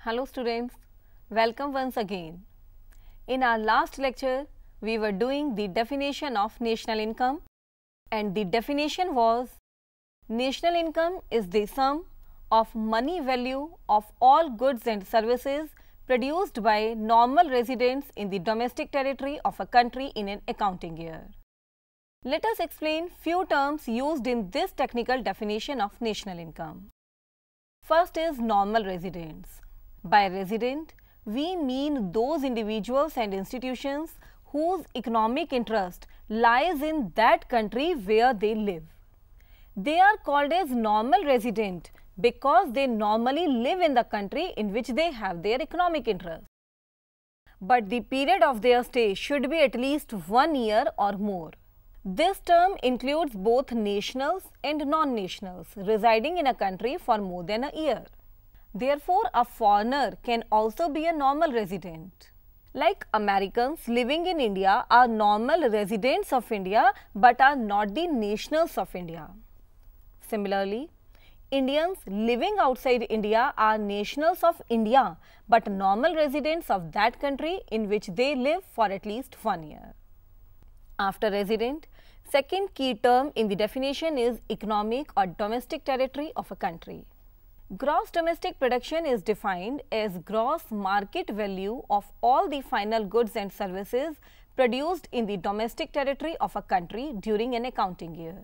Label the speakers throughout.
Speaker 1: Hello students, welcome once again. In our last lecture, we were doing the definition of national income, and the definition was national income is the sum of money value of all goods and services produced by normal residents in the domestic territory of a country in an accounting year. Let us explain few terms used in this technical definition of national income. First is normal residents. By resident, we mean those individuals and institutions whose economic interest lies in that country where they live. They are called as normal resident because they normally live in the country in which they have their economic interest. But the period of their stay should be at least 1 year or more. This term includes both nationals and non-nationals residing in a country for more than a year. Therefore, a foreigner can also be a normal resident. Like Americans living in India are normal residents of India but are not the nationals of India. Similarly, Indians living outside India are nationals of India but normal residents of that country in which they live for at least 1 year. After resident, second key term in the definition is economic or domestic territory of a country. Gross domestic production is defined as gross market value of all the final goods and services produced in the domestic territory of a country during an accounting year.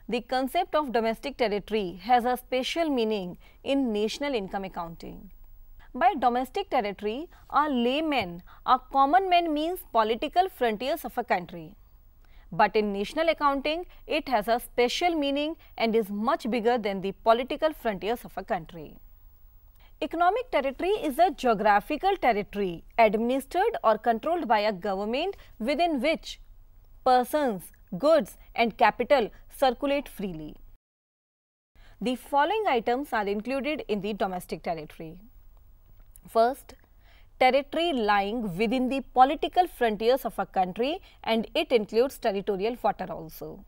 Speaker 1: The concept of domestic territory has a special meaning in national income accounting. By domestic territory, a layman, a common man means political frontiers of a country. But in national accounting, it has a special meaning and is much bigger than the political frontiers of a country. Economic territory is a geographical territory administered or controlled by a government within which persons, goods and capital circulate freely. The following items are included in the domestic territory. First, territory lying within the political frontiers of a country, and it includes territorial water also.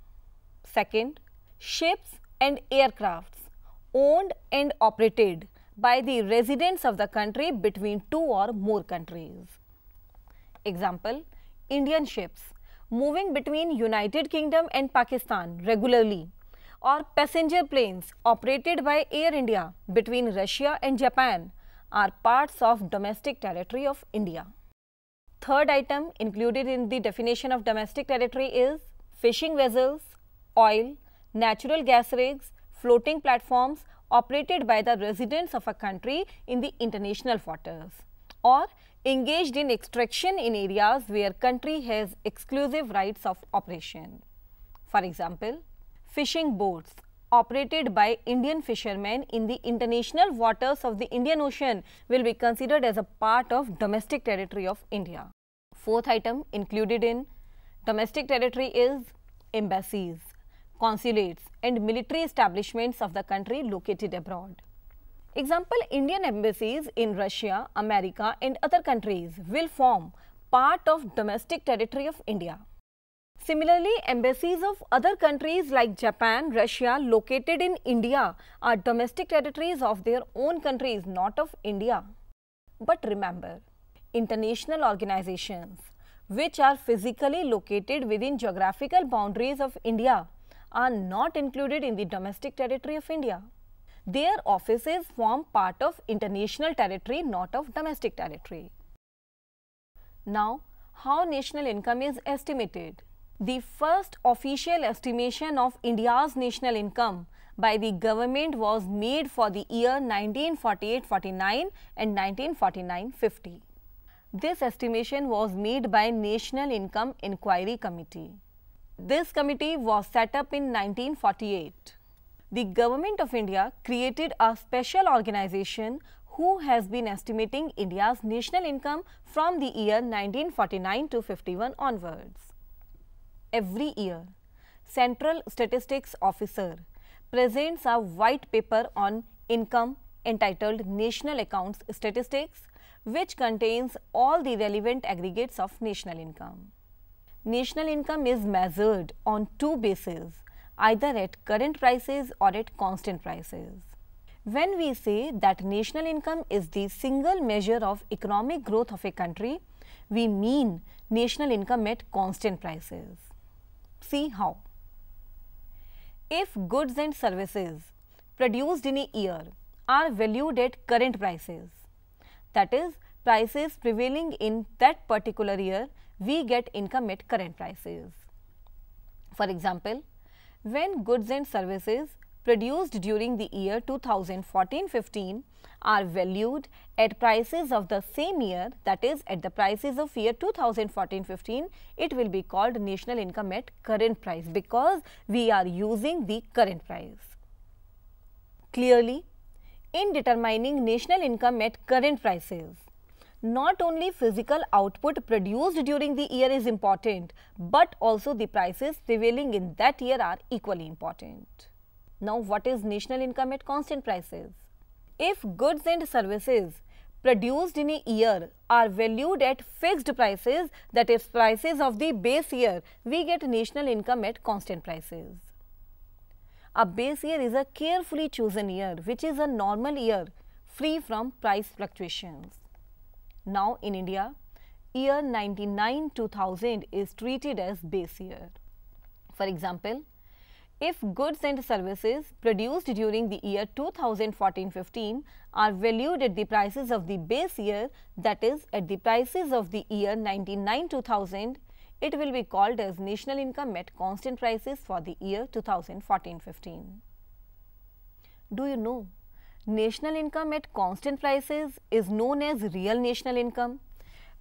Speaker 1: Second, ships and aircrafts owned and operated by the residents of the country between two or more countries. Example, Indian ships moving between United Kingdom and Pakistan regularly, or passenger planes operated by Air India between Russia and Japan are parts of domestic territory of India. Third item included in the definition of domestic territory is fishing vessels, oil, natural gas rigs, floating platforms operated by the residents of a country in the international waters, or engaged in extraction in areas where country has exclusive rights of operation. For example, fishing boats operated by Indian fishermen in the international waters of the Indian Ocean will be considered as a part of domestic territory of India. Fourth item included in domestic territory is embassies, consulates and military establishments of the country located abroad. Example, Indian embassies in Russia, America and other countries will form part of domestic territory of India. Similarly, embassies of other countries like Japan, Russia located in India are domestic territories of their own countries, not of India. But remember, international organizations which are physically located within geographical boundaries of India are not included in the domestic territory of India. Their offices form part of international territory, not of domestic territory. Now, how national income is estimated? The first official estimation of India's national income by the government was made for the year 1948-49 and 1949-50. This estimation was made by National Income Inquiry Committee. This committee was set up in 1948. The Government of India created a special organization who has been estimating India's national income from the year 1949 to 51 onwards. Every year, Central Statistics Officer presents a white paper on income entitled National Accounts Statistics, which contains all the relevant aggregates of national income. National income is measured on two bases, either at current prices or at constant prices. When we say that national income is the single measure of economic growth of a country, we mean national income at constant prices. See how. If goods and services produced in a year are valued at current prices, that is, prices prevailing in that particular year, we get income at current prices. For example, when goods and services produced during the year 2014-15 are valued at prices of the same year, that is at the prices of year 2014-15, it will be called national income at current price because we are using the current price. Clearly, in determining national income at current prices, not only physical output produced during the year is important, but also the prices prevailing in that year are equally important. Now, what is national income at constant prices? If goods and services produced in a year are valued at fixed prices, that is prices of the base year, we get national income at constant prices. A base year is a carefully chosen year which is a normal year free from price fluctuations. Now in India, year 1999-2000 is treated as base year. For example, if goods and services produced during the year 2014-15 are valued at the prices of the base year, that is at the prices of the year 1999-2000, it will be called as national income at constant prices for the year 2014-15. Do you know, national income at constant prices is known as real national income,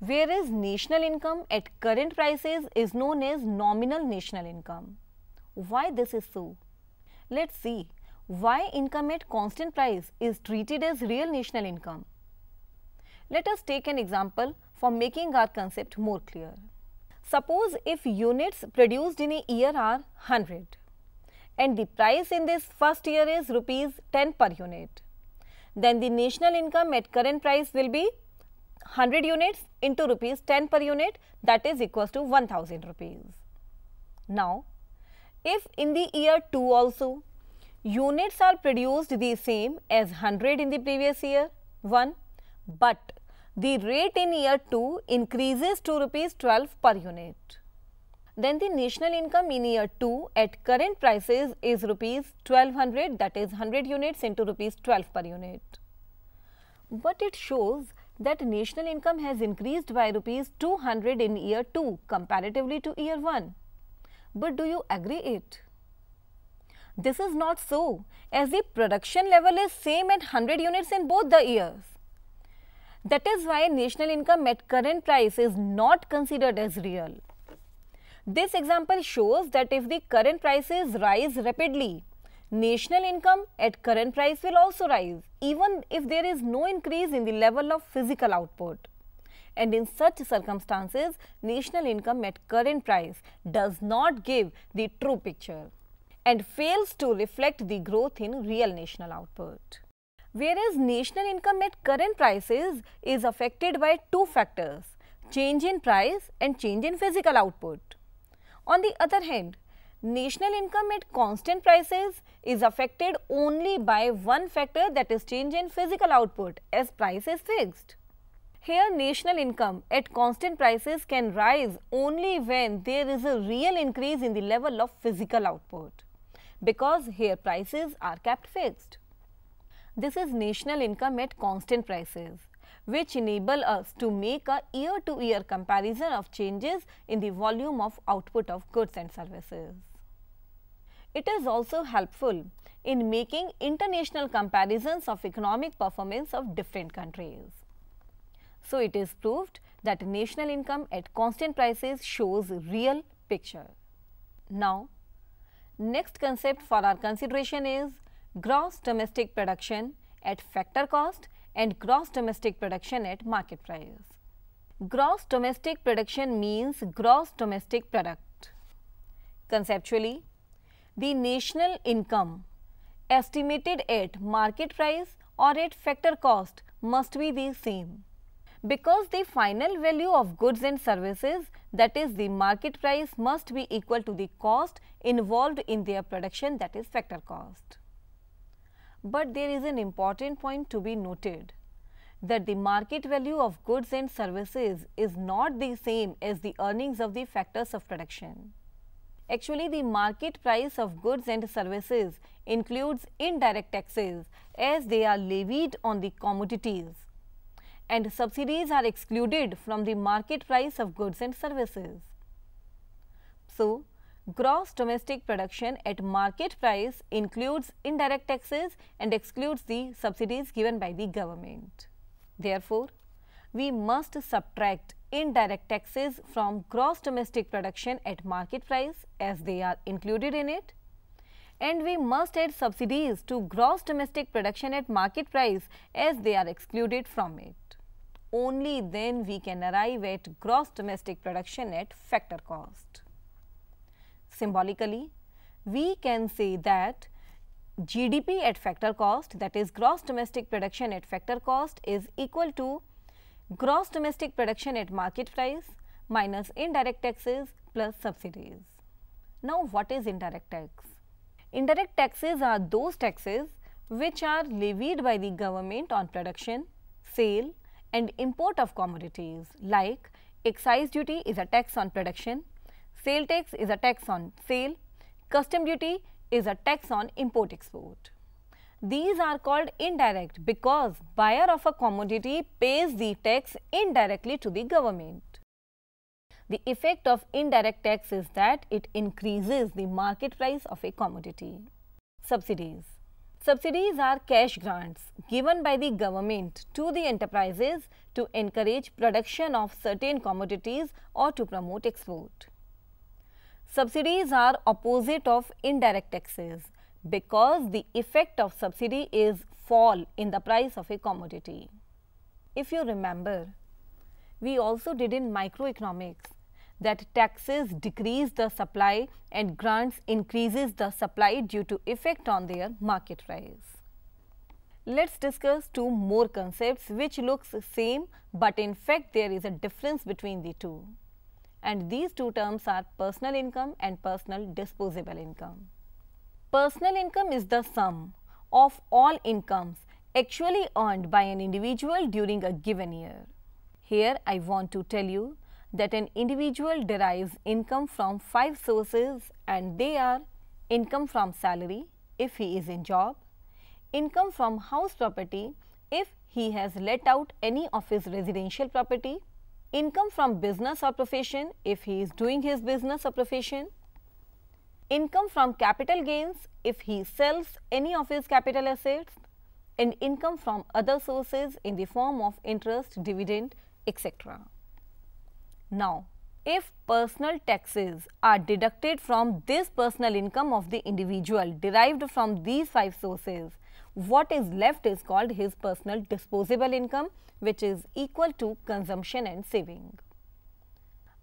Speaker 1: whereas national income at current prices is known as nominal national income. Why this is so? Let's see why income at constant price is treated as real national income. Let us take an example for making our concept more clear. Suppose if units produced in a year are 100 and the price in this first year is rupees 10 per unit, then the national income at current price will be 100 units into rupees 10 per unit, that is equals to 1000 rupees. Now, if in the year 2 also units are produced the same as 100 in the previous year 1, but the rate in year 2 increases to rupees 12 per unit, then the national income in year 2 at current prices is rupees 1200, that is 100 units into rupees 12 per unit. But it shows that national income has increased by rupees 200 in year 2 comparatively to year 1. But do you agree it? This is not so, as the production level is same at 100 units in both the years. That is why national income at current price is not considered as real. This example shows that if the current prices rise rapidly, national income at current price will also rise, even if there is no increase in the level of physical output. And in such circumstances, national income at current price does not give the true picture and fails to reflect the growth in real national output. Whereas national income at current prices is affected by two factors, change in price and change in physical output. On the other hand, national income at constant prices is affected only by one factor, that is change in physical output, as price is fixed. Here national income at constant prices can rise only when there is a real increase in the level of physical output, because here prices are kept fixed. This is national income at constant prices, which enable us to make a year-to-year comparison of changes in the volume of output of goods and services. It is also helpful in making international comparisons of economic performance of different countries. So, it is proved that national income at constant prices shows real picture. Now, next concept for our consideration is gross domestic production at factor cost and gross domestic production at market price. Gross domestic production means gross domestic product. Conceptually, the national income estimated at market price or at factor cost must be the same, because the final value of goods and services, that is the market price, must be equal to the cost involved in their production, that is factor cost. But there is an important point to be noted, that the market value of goods and services is not the same as the earnings of the factors of production. Actually, the market price of goods and services includes indirect taxes as they are levied on the commodities, and subsidies are excluded from the market price of goods and services. So, gross domestic production at market price includes indirect taxes and excludes the subsidies given by the government. Therefore, we must subtract indirect taxes from gross domestic production at market price as they are included in it, and we must add subsidies to gross domestic production at market price as they are excluded from it. Only then we can arrive at gross domestic production at factor cost. Symbolically, we can say that GDP at factor cost, that is gross domestic production at factor cost, is equal to gross domestic production at market price minus indirect taxes plus subsidies. Now, what is indirect tax? Indirect taxes are those taxes which are levied by the government on production, sale and import of commodities, like excise duty is a tax on production, sale tax is a tax on sale, custom duty is a tax on import-export. These are called indirect because buyer of a commodity pays the tax indirectly to the government. The effect of indirect tax is that it increases the market price of a commodity. Subsidies. Subsidies are cash grants given by the government to the enterprises to encourage production of certain commodities or to promote export. Subsidies are opposite of indirect taxes because the effect of subsidy is fall in the price of a commodity. If you remember, we also did in microeconomics that taxes decrease the supply and grants increases the supply due to effect on their market price. Let's discuss two more concepts which looks same, but in fact there is a difference between the two. And these two terms are personal income and personal disposable income. Personal income is the sum of all incomes actually earned by an individual during a given year. Here I want to tell you that an individual derives income from 5 sources, and they are income from salary if he is in job, income from house property if he has let out any of his residential property, income from business or profession if he is doing his business or profession, income from capital gains if he sells any of his capital assets, and income from other sources in the form of interest, dividend, etc. Now, if personal taxes are deducted from this personal income of the individual derived from these 5 sources, what is left is called his personal disposable income, which is equal to consumption and saving.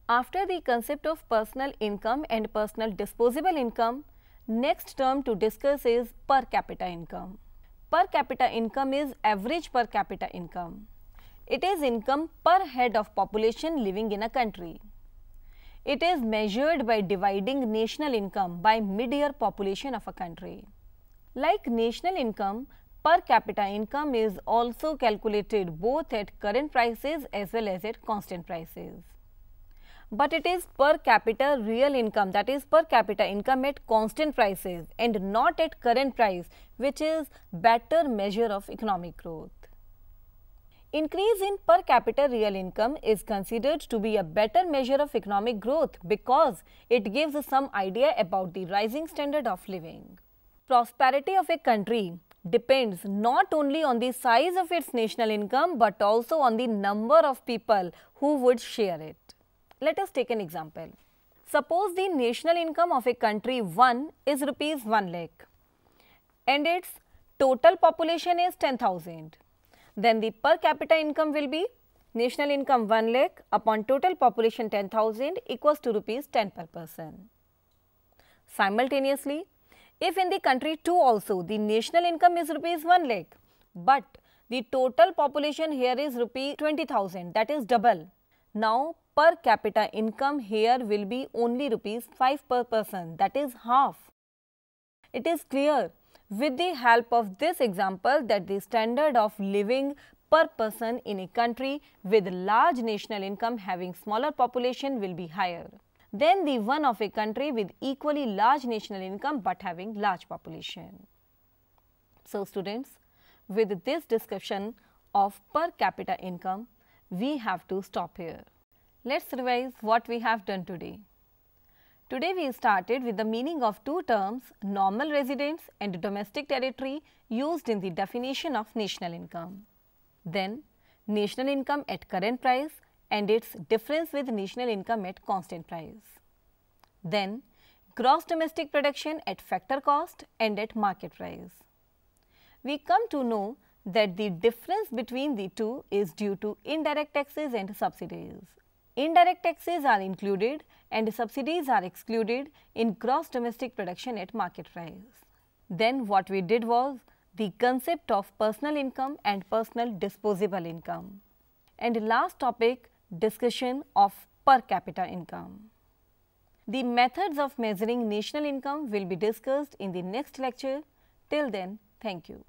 Speaker 1: After the concept of personal income and personal disposable income, next term to discuss is per capita income. Per capita income is average per capita income. It is income per head of population living in a country. It is measured by dividing national income by mid-year population of a country. Like national income, per capita income is also calculated both at current prices as well as at constant prices. But it is per capita real income, that is per capita income at constant prices and not at current price, which is better measure of economic growth. Increase in per capita real income is considered to be a better measure of economic growth because it gives some idea about the rising standard of living. Prosperity of a country depends not only on the size of its national income but also on the number of people who would share it. Let us take an example. Suppose the national income of a country 1 is rupees 1 lakh and its total population is 10,000. Then the per capita income will be national income 1 lakh upon total population 10,000 equals to rupees 10 per person. Simultaneously, if in the country 2 also the national income is rupees 1 lakh, but the total population here is rupees 20,000, that is double. Now, per capita income here will be only rupees 5 per person, that is half. It is clear With the help of this example, that the standard of living per person in a country with large national income having smaller population will be higher than the one of a country with equally large national income but having large population. So students, with this discussion of per capita income, we have to stop here. Let's revise what we have done today. Today we started with the meaning of two terms, normal residence and domestic territory, used in the definition of national income. Then national income at current price and its difference with national income at constant price. Then gross domestic production at factor cost and at market price. We come to know that the difference between the two is due to indirect taxes and subsidies. Indirect taxes are included and subsidies are excluded in gross domestic production at market price. Then what we did was the concept of personal income and personal disposable income. And last topic, discussion of per capita income. The methods of measuring national income will be discussed in the next lecture. Till then, thank you.